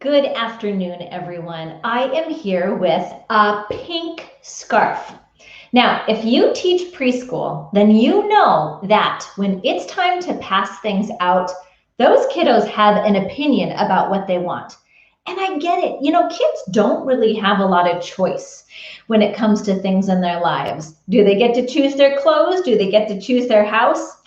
Good afternoon, everyone. I am here with a pink scarf. Now, if you teach preschool, then you know that when it's time to pass things out, those kiddos have an opinion about what they want. And I get it. You know, kids don't really have a lot of choice when it comes to things in their lives. Do they get to choose their clothes? Do they get to choose their house?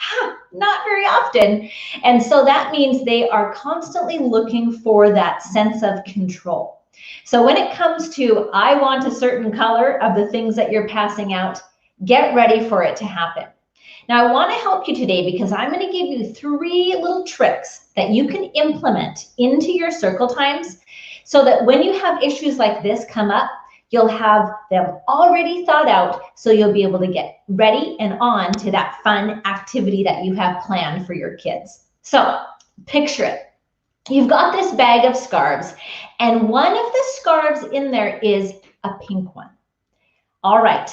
Not very often. And so that means they are constantly looking for that sense of control. So when it comes to, I want a certain color of the things that you're passing out, get ready for it to happen. Now, I want to help you today because I'm going to give you 3 little tricks that you can implement into your circle times so that when you have issues like this come up, you'll have them already thought out, so you'll be able to get ready and on to that fun activity that you have planned for your kids. So picture it. You've got this bag of scarves, and one of the scarves in there is a pink one. All right,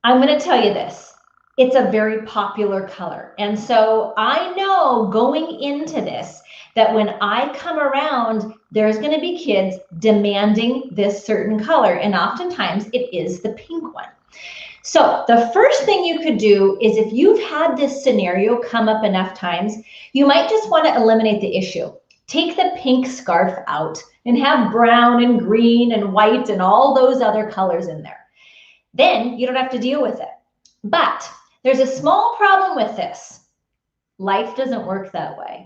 I'm going to tell you this. It's a very popular color. And so I know going into this that when I come around, there's going to be kids demanding this certain color. And oftentimes it is the pink one. So the first thing you could do is, if you've had this scenario come up enough times, you might just want to eliminate the issue. Take the pink scarf out and have brown and green and white and all those other colors in there. Then you don't have to deal with it. But there's a small problem with this. Life doesn't work that way.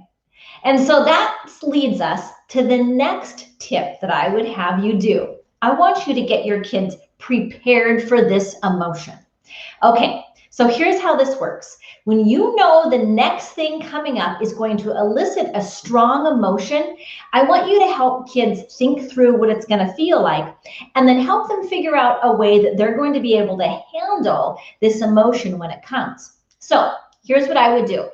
And so that leads us to the next tip that I would have you do. I want you to get your kids prepared for this emotion. Okay, so here's how this works. When you know the next thing coming up is going to elicit a strong emotion, I want you to help kids think through what it's going to feel like, and then help them figure out a way that they're going to be able to handle this emotion when it comes. So here's what I would do.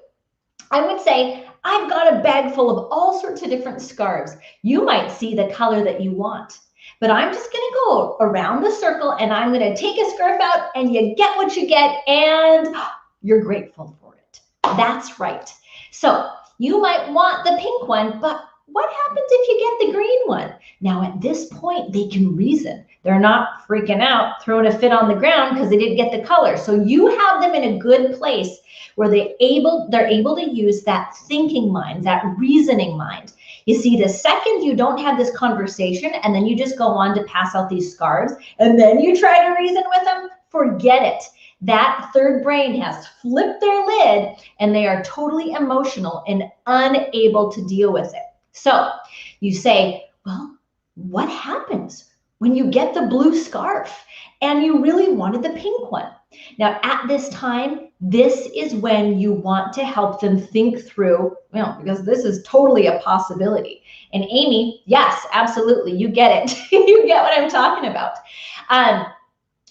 I would say, I've got a bag full of all sorts of different scarves. You might see the color that you want, but I'm just going to go around the circle and I'm going to take a scarf out, and you get what you get, and you're grateful for it. That's right. So you might want the pink one, but what happens if you get the green one? Now at this point, they can reason. They're not freaking out, throwing a fit on the ground because they didn't get the color. So you have them in a good place where they're able to use that thinking mind, that reasoning mind. You see, the second you don't have this conversation and then you just go on to pass out these scarves and then you try to reason with them, forget it. That third brain has flipped their lid and they are totally emotional and unable to deal with it. So you say, well, what happens when you get the blue scarf and you really wanted the pink one? Now, at this time, this is when you want to help them think through, because this is totally a possibility. And Amy, yes, absolutely, you get it. You get what I'm talking about.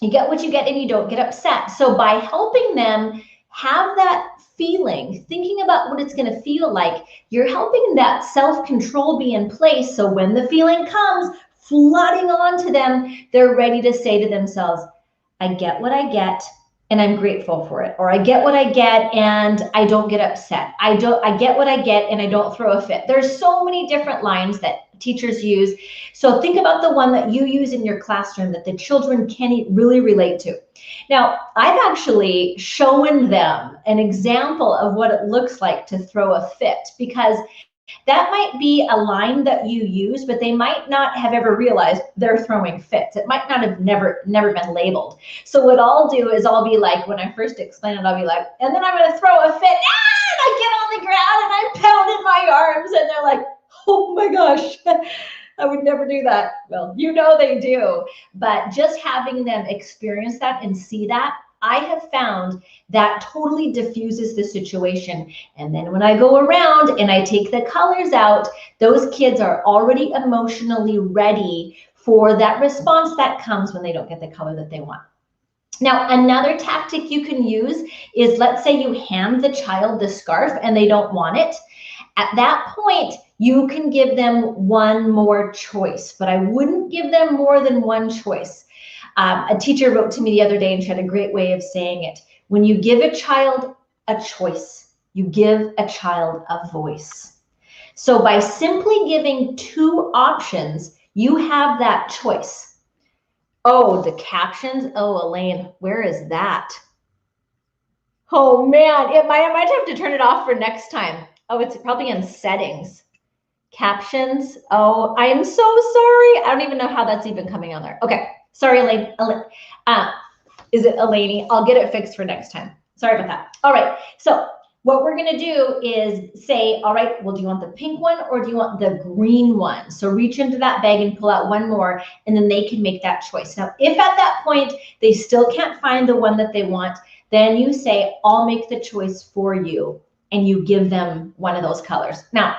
You get what you get and you don't get upset. So by helping them have that feeling, thinking about what it's going to feel like, you're helping that self-control be in place. So when the feeling comes flooding onto them, they're ready to say to themselves, I get what I get and I'm grateful for it. Or I get what I get and I don't get upset. I get what I get and I don't throw a fit. There's so many different lines that teachers use. So think about the one that you use in your classroom that the children can really relate to. Now, I've actually shown them an example of what it looks like to throw a fit, because that might be a line that you use, but they might not have ever realized they're throwing fits. It might not have never been labeled. So what I'll do is I'll be like, when I first explain it, I'll be like, and then I'm going to throw a fit. And I get on the ground and I'm pounding my arms, and they're like, oh my gosh, I would never do that. Well, you know they do. But just having them experience that and see that, I have found that totally diffuses the situation. And then when I go around and I take the colors out, those kids are already emotionally ready for that response that comes when they don't get the color that they want. Now, another tactic you can use is, let's say you hand the child the scarf and they don't want it. At that point, you can give them one more choice, but I wouldn't give them more than one choice. A teacher wrote to me the other day and she had a great way of saying it. When you give a child a choice, you give a child a voice. So by simply giving 2 options, you have that choice. Oh, the captions. Oh, Elaine, where is that? Oh man, I might have to turn it off for next time. Oh, it's probably in settings. Captions. Oh, I am so sorry. I don't even know how that's even coming on there. Okay, sorry, Elaine. Is it Elaine? I'll get it fixed for next time. Sorry about that. All right, so what we're gonna do is say, all right, well, do you want the pink one or do you want the green one? So reach into that bag and pull out one more, and then they can make that choice. Now, if at that point they still can't find the one that they want, then you say, I'll make the choice for you, and you give them one of those colors. Now,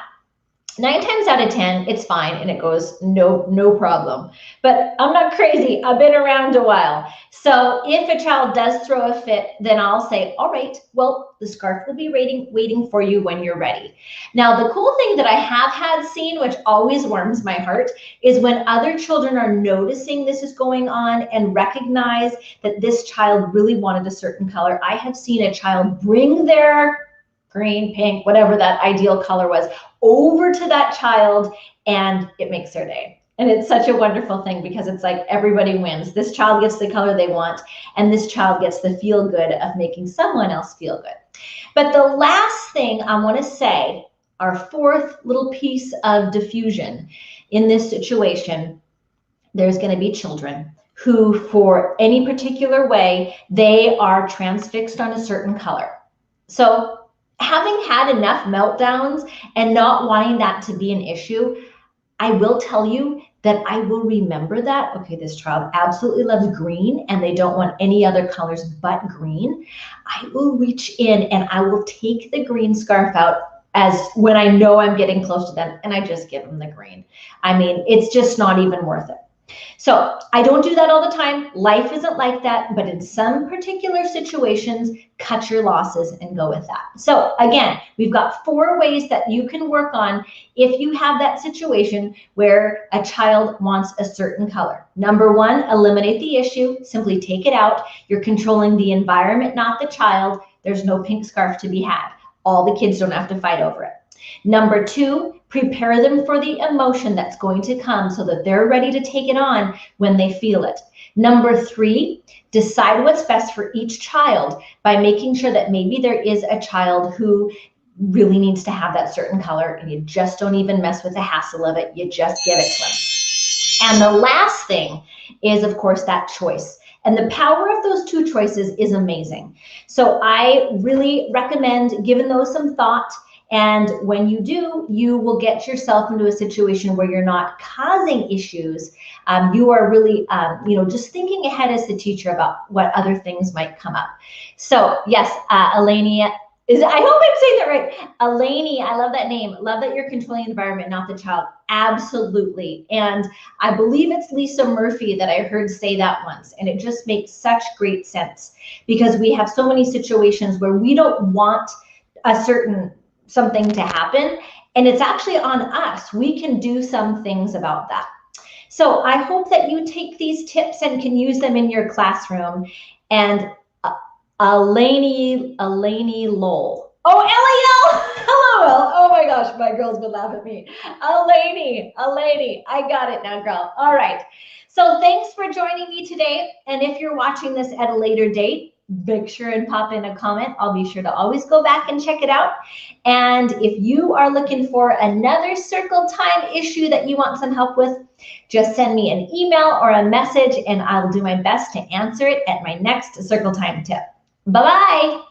9 times out of 10, it's fine and it goes no problem. But I'm not crazy. I've been around a while. So if a child does throw a fit, then I'll say, all right, well, the scarf will be waiting for you when you're ready. Now, the cool thing that I have had seen, which always warms my heart, is when other children are noticing this is going on and recognize that this child really wanted a certain color. I have seen a child bring their green, pink, whatever that ideal color was, over to that child, and it makes their day. And it's such a wonderful thing because it's like everybody wins. This child gets the color they want, and this child gets the feel good of making someone else feel good. But the last thing I want to say, our 4th little piece of diffusion in this situation, there's going to be children who, for any particular way, they are transfixed on a certain color. So having had enough meltdowns and not wanting that to be an issue, I will tell you that I will remember that, okay, this child absolutely loves green and they don't want any other colors but green. I will reach in and I will take the green scarf out as when I know I'm getting close to them, and I just give them the green. I mean, it's just not even worth it. So I don't do that all the time. Life isn't like that, but in some particular situations, cut your losses and go with that. So again, we've got 4 ways that you can work on if you have that situation where a child wants a certain color. Number 1, eliminate the issue. Simply take it out. You're controlling the environment, not the child. There's no pink scarf to be had. All the kids don't have to fight over it. Number 2, prepare them for the emotion that's going to come so that they're ready to take it on when they feel it. Number 3, decide what's best for each child by making sure that maybe there is a child who really needs to have that certain color and you just don't even mess with the hassle of it. You just give it to them. And the last thing is, of course, that choice. And the power of those 2 choices is amazing. So I really recommend giving those some thought. And when you do, you will get yourself into a situation where you're not causing issues. You are really, just thinking ahead as the teacher about what other things might come up. So yes, Eleni, I hope I'm saying that right. Eleni, I love that name. Love that you're controlling the environment, not the child. Absolutely. And I believe it's Lisa Murphy that I heard say that once. And it just makes such great sense because we have so many situations where we don't want a certain something to happen, and it's actually on us. We can do some things about that. So I hope that you take these tips and can use them in your classroom. And Eleni Lowell. Oh, L-A-L. Hello, El. Oh my gosh, my girls would laugh at me. Eleni, I got it now, girl. All right. So thanks for joining me today. And if you're watching this at a later date, make sure and pop in a comment. I'll be sure to always go back and check it out. And if you are looking for another Circle Time issue that you want some help with, just send me an email or a message and I'll do my best to answer it at my next Circle Time tip. Bye-bye.